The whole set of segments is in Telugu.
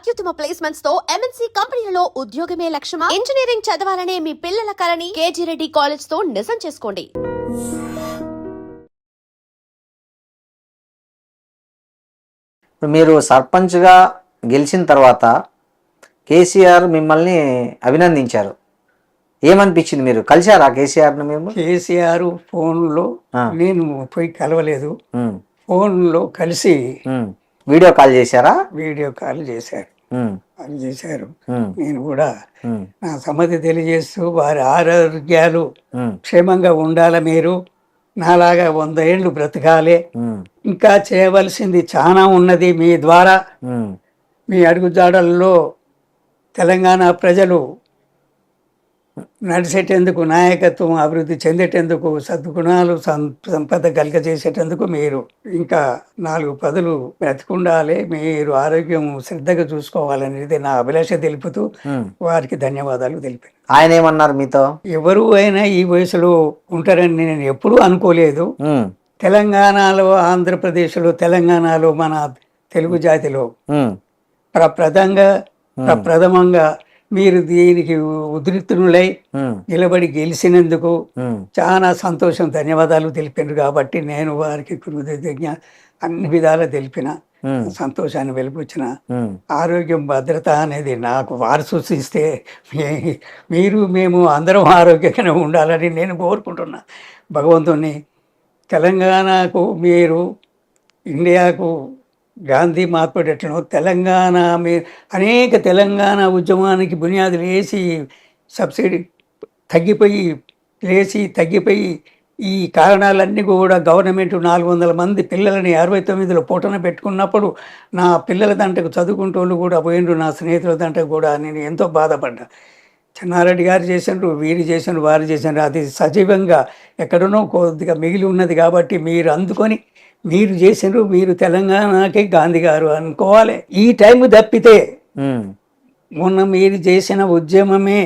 అత్యుత్తమ ప్లేస్మెంట్స్ తో ఎంఎన్సీ కంపెనీలలో ఉద్యోగమే లక్ష్యమా? ఇంజనీరింగ్ చదవాలనే మీ పిల్లల కలని కేజీ రెడ్డి కాలేజ్ తో నిజం చేసుకోండి. మీరు సర్పంచ్గా గెలిచిన తర్వాత కేసీఆర్ మిమ్మల్ని అభినందించారు. ఏమనిపించింది? మీరు కలిశారా కేసీఆర్ని? మేము కేసీఆర్ ఫోన్లో నేను పోయి కలవలేదు, ఫోన్లో కలిసి వీడియో కాల్ చేశారా? వీడియో కాల్ చేశారు. నేను కూడా నా సమ్మతి తెలియజేస్తూ వారి ఆరోగ్యాలు క్షేమంగా ఉండాలి, మీరు నాలాగా 100 ఏళ్ళు బ్రతకాలి, ఇంకా చేయవలసింది చాలా ఉన్నది, మీ ద్వారా మీ అడుగుజాడల్లో తెలంగాణ ప్రజలు నడిచేటందుకు, నాయకత్వం అభివృద్ధి చెందేటందుకు, సద్గుణాలు సంపద కలిగజేసేటందుకు మీరు ఇంకా 4 పదులు బ్రతికుండాలి, మీరు ఆరోగ్యం శ్రద్ధగా చూసుకోవాలనేది నా అభిలాష తెలుపుతూ వారికి ధన్యవాదాలు తెలిపాను. ఆయన ఏమన్నారు మీతో? ఎవరు అయినా ఈ వయసులో ఉంటారని నేను ఎప్పుడూ అనుకోలేదు. తెలంగాణలో, ఆంధ్రప్రదేశ్లో, తెలంగాణలో మన తెలుగు జాతిలో ప్రప్రథమంగా మీరు దీనికి ఉద్రిక్తులై నిలబడి గెలిచినందుకు చాలా సంతోషం, ధన్యవాదాలు తెలిపారు. కాబట్టి నేను వారికి కృతజ్ఞ అన్ని విధాలా తెలిపిన, సంతోషాన్ని వెలిపించిన. ఆరోగ్యం భద్రత అనేది నాకు వారు సూచిస్తే మేము అందరం ఆరోగ్యంగా ఉండాలని నేను కోరుకుంటున్నా భగవంతుని. తెలంగాణకు మీరు ఇండియాకు గాంధీ మార్పడెట్లను తెలంగాణ అనేక తెలంగాణ ఉద్యమానికి బునియాదులు వేసి సబ్సిడీ తగ్గిపోయి ఈ కారణాలన్నీ కూడా గవర్నమెంట్ 400 మంది పిల్లలని 69లో పోటన పెట్టుకున్నప్పుడు నా పిల్లల దంటకు చదువుకుంటోళ్ళు కూడా పోయిండ్రు, నా స్నేహితుల దంటకు కూడా. నేను ఎంతో బాధపడ్డా. చెన్నారెడ్డి గారు చేసినారు, వీరు చేసినారు, వారు చేసినారు. అది సజీవంగా ఎక్కడనో కొద్దిగా మిగిలి ఉన్నది. కాబట్టి మీరు అందుకొని మీరు చేసినారు, మీరు తెలంగాణకే గాంధీ గారు అనుకోవాలి. ఈ టైం తప్పితే మొన్న మీరు చేసిన ఉద్యమమే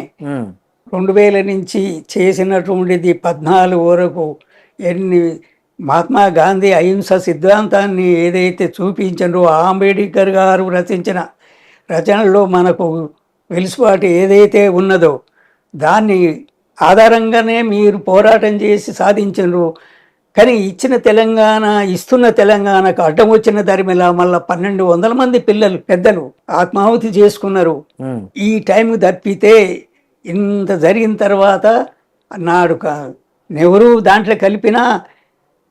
2000 నుంచి చేసినటువంటిది 14 వరకు ఎన్ని మహాత్మా గాంధీ అహింస సిద్ధాంతాన్ని ఏదైతే చూపించారో, అంబేద్కర్ గారు రచించిన రచనల్లో మనకు వెలుసుబాటు ఏదైతే ఉన్నదో దాన్ని ఆధారంగానే మీరు పోరాటం చేసి సాధించరు. కానీ ఇస్తున్న తెలంగాణకు అడ్డం వచ్చిన ధర్మిలా మళ్ళీ 1200 మంది పెద్దలు ఆత్మాహుతి చేసుకున్నారు. ఈ టైం తప్పితే ఇంత జరిగిన తర్వాత నాడు నెహ్రూ దాంట్లో కలిపినా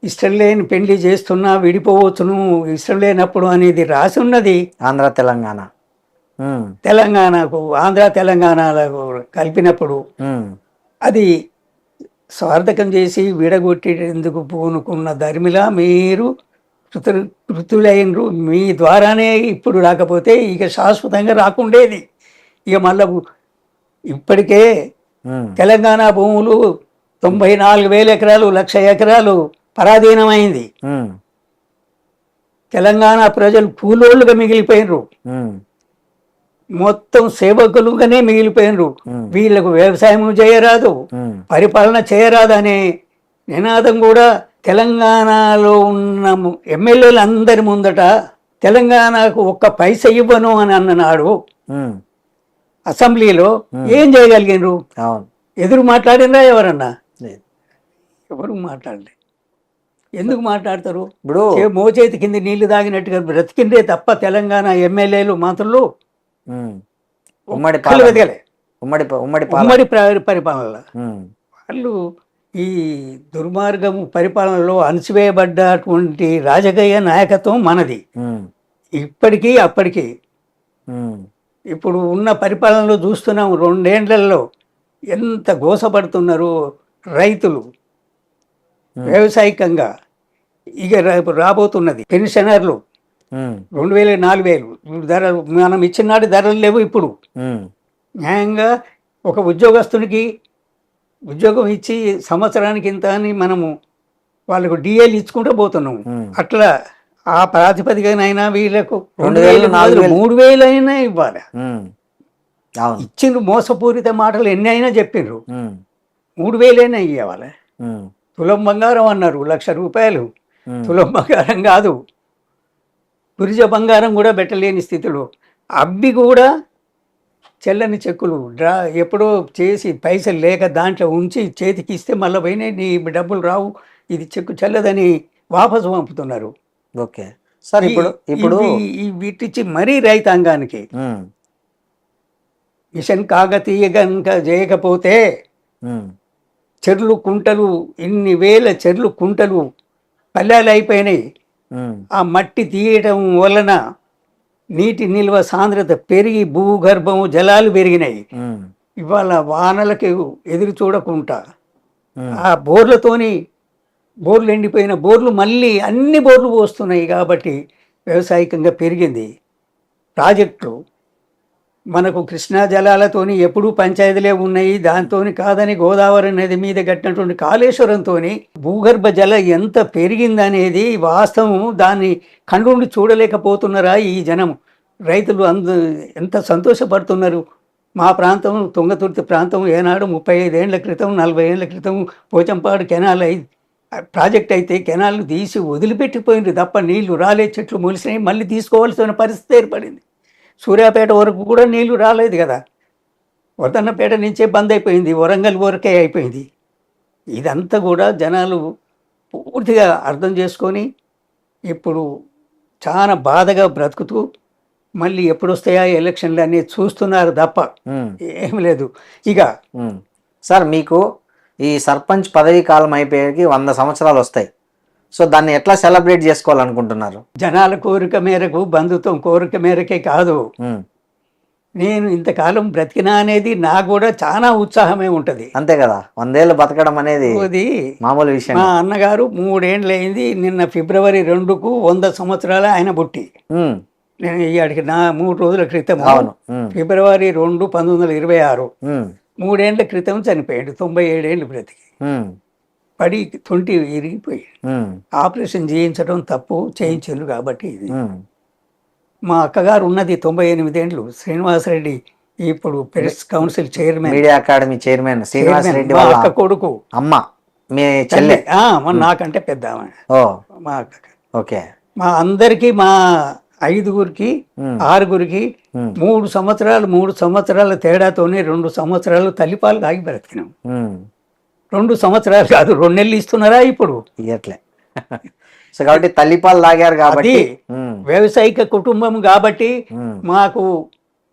ఇష్టం లేని పెళ్లి చేస్తున్నా విడిపోవచ్చును, ఇష్టం లేనప్పుడు అనేది రాసి ఉన్నది. తెలంగాణకు ఆంధ్ర తెలంగాణకు కలిపినప్పుడు అది స్వార్థకం చేసి విడగొట్టేందుకు పూనుకున్న ధర్మిలా మీరు కృతులైనరు. మీ ద్వారానే ఇప్పుడు రాకపోతే ఇక శాశ్వతంగా రాకుండేది. ఇక మళ్ళా ఇప్పటికే తెలంగాణ భూములు 94,000 ఎకరాలు, 1,00,000 ఎకరాలు పరాధీనమైంది. తెలంగాణ ప్రజలు కూలోళ్ళుగా మిగిలిపోయినరు, మొత్తం సేవకులుగానే మిగిలిపోయినరు. వీళ్ళకు వ్యవసాయం చేయరాదు, పరిపాలన చేయరాదు అనే నినాదం కూడా తెలంగాణలో ఉన్న ఎమ్మెల్యేలు అందరి ముందట తెలంగాణకు ఒక్క పైస ఇవ్వను అని అన్ననాడు అసెంబ్లీలో. ఏం చేయగలిగినరు? ఎదురు మాట్లాడినరా ఎవరన్నా? ఎవరు మాట్లాడలే. ఎందుకు మాట్లాడతారు? ఇప్పుడు మోచేతి కింద నీళ్లు తాగినట్టుగా బ్రతికిందే తప్ప తెలంగాణ ఎమ్మెల్యేలు మంత్రులు ఉమ్మడి పరిపాలనలో వాళ్ళు ఈ దుర్మార్గము పరిపాలనలో అణచివేయబడ్డటువంటి రాజకీయ నాయకత్వం మనది. ఇప్పటికీ అప్పటికీ ఇప్పుడు ఉన్న పరిపాలనలో చూస్తున్నాం. 2 ఏళ్లలో ఎంత గోసపడుతున్నారు రైతులు వ్యవసాయకంగా. ఇక రాబోతున్నది పెన్షనర్లు 2,000 4,000 ధరలు మనం ఇచ్చినాడు ధరలు లేవు. ఇప్పుడు న్యాయంగా ఒక ఉద్యోగస్తునికి ఉద్యోగం ఇచ్చి సంవత్సరానికి ఇంత అని మనము వాళ్ళకు డిఏలు ఇచ్చుకుంటూ పోతున్నాము. అట్లా ఆ ప్రాతిపదికనైనా వీళ్ళకు 2,000 4,000 3,000 అయినా ఇవ్వాలి. ఇచ్చిండ్రు మోసపూరిత మాటలు ఎన్ని అయినా చెప్పిండ్రు. 3,000 అయినా ఇవ్వాలి. తులం బంగారం అన్నారు, 1,00,000 రూపాయలు తులం బంగారం కాదు, గురిజ బంగారం కూడా పెట్టలేని స్థితిలో అవి కూడా చెల్లని చెక్కులు డ్రా ఎప్పుడో చేసి పైసలు లేక దాంట్లో ఉంచి చేతికి ఇస్తే మళ్ళీ పోయినాయి, నీ డబ్బులు రావు, ఇది చెక్కు చెల్లదని వాపసు పంపుతున్నారు. Okay sir. ఇప్పుడు ఇప్పుడు వీటిచ్చి మరీ రైతాంగానికి ఉమ్, మిషన్ కాకతీయ గనుక చేయకపోతే ఉమ్, చెర్లు కుంటలు ఇన్ని వేల చెర్లు కుంటలు పల్లెలు అయిపోయినాయి. ఉమ్, ఆ మట్టి తీయటం వలన నీటి నిల్వ సాంద్రత పెరిగి భూగర్భం జలాలు పెరిగినాయి. ఉమ్, ఇవాళ వానలకు ఎదురు చూడకుండా ఉమ్, ఆ బోర్లతోని బోర్లు ఎండిపోయిన బోర్లు మళ్ళీ అన్ని బోర్లు పోస్తున్నాయి కాబట్టి వ్యవసాయికంగా పెరిగింది. ప్రాజెక్టులు మనకు కృష్ణా జలాలతోని ఎప్పుడూ పంచాయతీలే ఉన్నాయి, దాంతో కాదని గోదావరి నది మీద కట్టినటువంటి కాళేశ్వరంతో భూగర్భ జల ఎంత పెరిగిందనేది వాస్తవం. దాన్ని కండుండి చూడలేకపోతున్నారా ఈ జనం? రైతులు ఎంత సంతోషపడుతున్నారు. మా ప్రాంతం తుంగతుర్తి ప్రాంతం ఏనాడు 35 ఏళ్ల క్రితం 40 ఏళ్ల క్రితం పోచంపాడు కెనాల్ ప్రాజెక్ట్ అయితే కెనాల్ను తీసి వదిలిపెట్టిపోయింది తప్ప నీళ్లు రాలే, చెట్లు మొలిసినాయి, మళ్ళీ తీసుకోవాల్సిన పరిస్థితి ఏర్పడింది. సూర్యాపేట వరకు కూడా నీళ్లు రాలేదు కదా, వర్ధన్నపేట నుంచే బంద్ అయిపోయింది, వరంగల్ వరకే అయిపోయింది. ఇదంతా కూడా జనాలు పూర్తిగా అర్థం చేసుకొని ఇప్పుడు చాలా బాధగా బ్రతుకుతూ మళ్ళీ ఎప్పుడు వస్తాయా ఎలక్షన్లు అనేది చూస్తున్నారు తప్ప ఉమ్, ఏం లేదు. ఇక ఉమ్. సార్ మీకు ఈ సర్పంచ్ పదవీ కాలం అయిపోయేకి 100 సంవత్సరాలు వస్తాయి. సో దాన్ని ఎట్లా సెలబ్రేట్ చేసుకోవాలనుకుంటున్నారు? జనాల కోరిక మేరకు, బంధుత్వం కోరిక మేరకే కాదు, ఉమ్, నేను ఇంతకాలం బ్రతికినా అనేది నాకు కూడా చాలా ఉత్సాహమే ఉంటుంది. అంతే కదా, 100 ఏళ్ళు బతకడం అనేది అది మామూలు విషయం. మా అన్నగారు 3 ఏళ్ళు అయింది, నిన్న ఫిబ్రవరి 2కు 100 సంవత్సరాలు ఆయన పుట్టి. ఉమ్, నేను ఇక్కడికి 3 రోజుల క్రితం అవును. ఉమ్, ఫిబ్రవరి 2, 1926 ఉమ్, 3 ఏళ్ల క్రితం చనిపోయాడు. 97 ఏళ్ళు బ్రతికి ఉమ్, పడి తొంటి ఇరిగిపోయి ఉమ్, ఆపరేషన్ చేయించడం తప్పు, చేయించారు కాబట్టి ఇది. ఉమ్, మా అక్కగారు ఉన్నది 98 ఏళ్ళు, శ్రీనివాసరెడ్డి, ఇప్పుడు press council chairman, media academy chairman Srinivas Reddy మా వాళ్ళ అక్క కొడుకు, అమ్మ, మీ చెల్లె. నాకంటే పెద్ద ఆమె ఓ మా అక్క. ఓకే. మా అందరికీ, మా 5గురికి 6గురికి 3 సంవత్సరాలు 3 సంవత్సరాల తేడాతోనే 2 సంవత్సరాలు తల్లిపాలు తాగి బ్రతికినాం. ఉమ్, 2 సంవత్సరాలు కాదు, 2 నెలలు ఇస్తున్నారా ఇప్పుడు. ఇయట్లే. సో కాబట్టి తల్లిపాలు తాగారు కాబట్టి. ఉమ్, వ్యవసాయిక కుటుంబం కాబట్టి ఉమ్, మాకు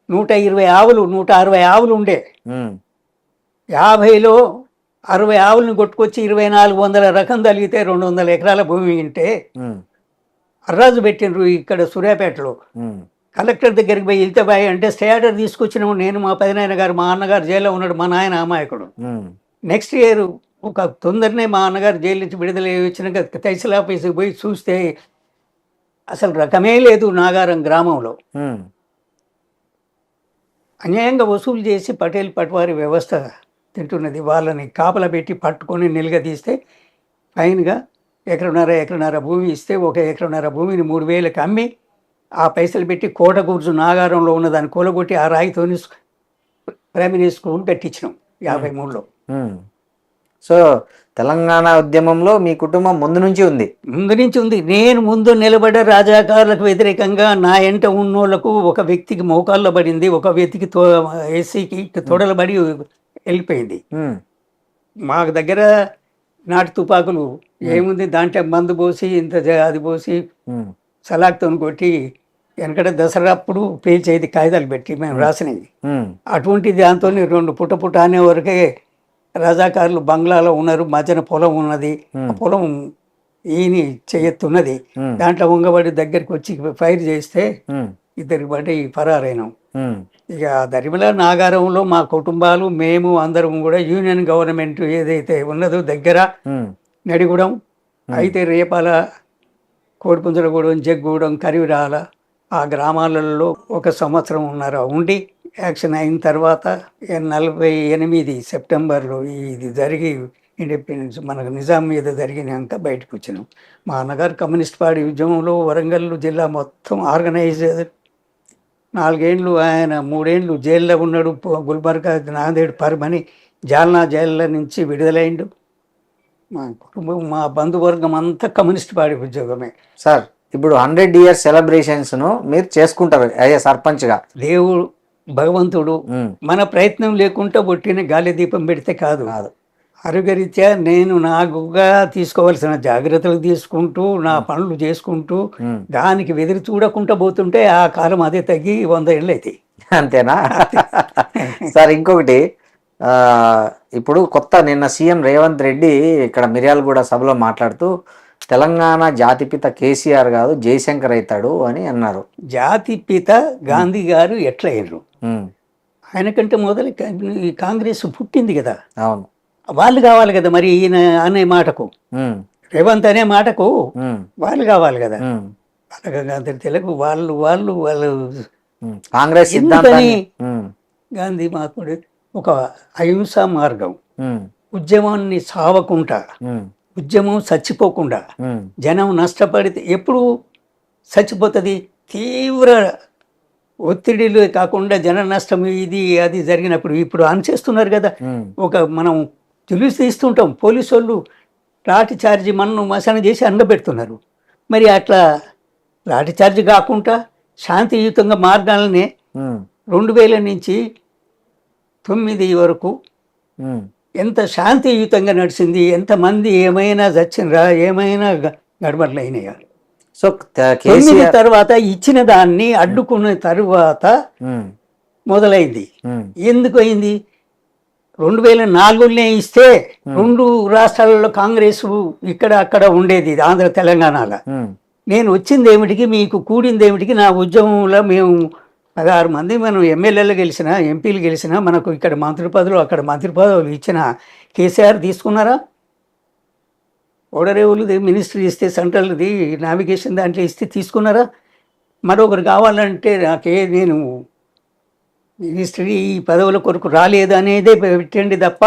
120 ఆవులు 160 ఆవులు ఉండే. ఉమ్, 50లో 60 ఆవులను కొట్టుకొచ్చి 2400 రకం తలిగితే 200 ఎకరాల భూమి ఉంటే ఉమ్, అర్రాజు పెట్టినరు ఇక్కడ సూర్యాపేటలో. ఉమ్, కలెక్టర్ దగ్గరికి పోయి వెళ్తే బాయ్ అంటే స్టే ఆర్డర్ తీసుకొచ్చినాము. నేను, మా పెదనాయన గారు, మా అన్నగారు జైల్లో ఉన్నాడు, మా నాయన అమాయకుడు. ఉమ్, నెక్స్ట్ ఇయర్ ఒక తొందరనే మా అన్నగారు జైలు నుంచి విడుదల వచ్చినాక తహసీల్ ఆఫీస్కి పోయి చూస్తే అసలు రకమే లేదు నాగారం గ్రామంలో. ఉమ్, అన్యాయంగా వసూలు చేసి పటేల్ పట్వారి వ్యవస్థ తింటున్నది. వాళ్ళని కాపలా పెట్టి పట్టుకొని నిలగదీస్తే ఫైన్గా ఎకరన్నర భూమి ఇస్తే 1 ఎకరన్నర భూమిని 3000కి అమ్మి ఆ పైసలు పెట్టి కోటకూర్చు నాగారంలో ఉన్న దాన్ని కూలగొట్టి ఆ రాయితోని ప్రైమరీ స్కూల్ కట్టించినాం 53లో. ఉమ్. సో తెలంగాణ ఉద్యమంలో మీ కుటుంబం ముందు నుంచి ఉంది. ముందు నుంచి ఉంది. నేను ముందు నిలబడ్డ రాజాకారులకు వ్యతిరేకంగా నా ఎంట ఉన్నోళ్లకు ఒక వ్యక్తికి మోకాల్లో పడింది, ఒక వ్యక్తికి ఎస్సీకి తొడలబడి వెళ్ళిపోయింది. ఉమ్, మా దగ్గర నాటు తుపాకులు ఏముంది, దాంట్లో మందు పోసి ఇంత అది పోసి ఉమ్, సలాక్తో కొట్టి వెనకట దసరా అప్పుడు పేల్చేది కాగితాలు పెట్టి మేము రాసినవి. ఉమ్, అటువంటి దాంతో 2 పుట్ట అనే వరకే రజాకారులు బంగ్లాలో ఉన్నారు, మధ్యన పొలం ఉన్నది, ఆ పొలం ఈని చేయెత్తున్నది, దాంట్లో ఉంగబడి దగ్గరికి వచ్చి ఫైర్ చేస్తే ఉమ్, 2 పడి ఫరారైనాం. ఉమ్, ఇక దరిమిల నాగారంలో మా కుటుంబాలు మేము అందరం కూడా యూనియన్ గవర్నమెంట్ ఏదైతే ఉన్నదో దగ్గర ఉమ్, నడిగూడెం, అయితే రేపాల, కోడిపుంజలగూడెం, జగ్గూడెం, కరివిరాల ఆ గ్రామాలలో 1 సంవత్సరం ఉండి యాక్షన్ అయిన తర్వాత 48 సెప్టెంబర్లో ఇది జరిగి ఇండిపెండెన్స్ మనకు నిజాం మీద జరిగినాక బయటకు వచ్చినాం. మా అన్నగారు కమ్యూనిస్ట్ పార్టీ ఉద్యమంలో వరంగల్ జిల్లా మొత్తం ఆర్గనైజ్. 4 ఏళ్ళు ఆయన 3 ఏళ్ళు జైల్లో ఉన్నాడు. గుల్బర్గా, నాందేడ్, పర్మని, జాల్నా జైళ్ళ నుంచి విడుదలైండు. మా కుటుంబం, మా బంధువర్గం అంతా కమ్యూనిస్ట్ పార్టీ ఉద్యోగమే. సార్ ఇప్పుడు 100 ఇయర్స్ సెలబ్రేషన్స్ను మీరు చేసుకుంటారు అయ్యే సర్పంచ్గా. దేవుడు భగవంతుడు మన ప్రయత్నం లేకుండా ఒట్టిన గాలి దీపం పెడితే కాదు. కాదు. ఆరోగ్యరీత్యా నేను నాకుగా తీసుకోవాల్సిన జాగ్రత్తలు తీసుకుంటూ నా పనులు చేసుకుంటూ దానికి వెదిరి చూడకుండా పోతుంటే ఆ కాలం అదే తగ్గి 100 ఏళ్ళు అవుతాయి. అంతేనా? సార్ ఇంకొకటి, ఇప్పుడు నిన్న సీఎం రేవంత్ రెడ్డి ఇక్కడ మిర్యాలగూడ సభలో మాట్లాడుతూ తెలంగాణ జాతిపిత కేసీఆర్ కాదు జయశంకర్ అవుతాడు అని అన్నారు. జాతిపిత గాంధీ గారు ఎట్లయ్యారు? ఆయనకంటే మొదలు ఈ కాంగ్రెస్ పుట్టింది కదా, అవును. వాళ్ళు కావాలి కదా మరి ఈయన అనే మాటకు, రేవంత్ అనే మాటకు వాళ్ళు కావాలి కదా. వాళ్ళకి తెలుగు వాళ్ళు వాళ్ళు వాళ్ళు కాంగ్రెస్ ఎందుకని గాంధీ మహాత్ముడు ఒక అహింసా మార్గం, ఉద్యమాన్ని సావకుండా, ఉద్యమం చచ్చిపోకుండా, జనం నష్టపడితే ఎప్పుడు చచ్చిపోతుంది? తీవ్ర ఒత్తిడిలు కాకుండా జన నష్టం ఇది అది జరిగినప్పుడు. ఇప్పుడు చేస్తున్నారు కదా, మనం తెలిసి తీస్తుంటాం, పోలీసు వాళ్ళు లాఠీ చార్జీ మన్ను మసాన చేసి అండబెడుతున్నారు. మరి అట్లా లాఠీ చార్జీ కాకుండా శాంతియుతంగా మార్గాలనే 2000 నుంచి 9 వరకు ఎంత శాంతియుతంగా నడిచింది. ఎంతమంది ఏమైనా చచ్చినరా, ఏమైనా గడబడలు అయినాయా? సో 9 తర్వాత ఇచ్చిన దాన్ని అడ్డుకున్న తరువాత మొదలైంది. ఎందుకు అయింది? 2004 ఇస్తే 2 రాష్ట్రాలలో కాంగ్రెస్ ఇక్కడ అక్కడ ఉండేది, ఆంధ్ర తెలంగాణలో. నేను వచ్చింది ఏమిటికి, మీకు కూడింది ఏమిటికి? నా ఉద్యమంలో మేము 16 మంది మనం ఎమ్మెల్యేలు గెలిచిన, ఎంపీలు గెలిచిన, మనకు ఇక్కడ మంత్రి పదవులు అక్కడ మంత్రి పదవులు ఇచ్చిన కేసీఆర్ తీసుకున్నారా? ఓడరేవులు మినిస్ట్రీ ఇస్తే, సెంట్రల్ది నావిగేషన్ దాంట్లో ఇస్తే తీసుకున్నారా? మరొకరు కావాలంటే నేను మినిస్ట్రీ ఈ పదవుల కొరకు రాలేదు అనేదే పెట్టండి తప్ప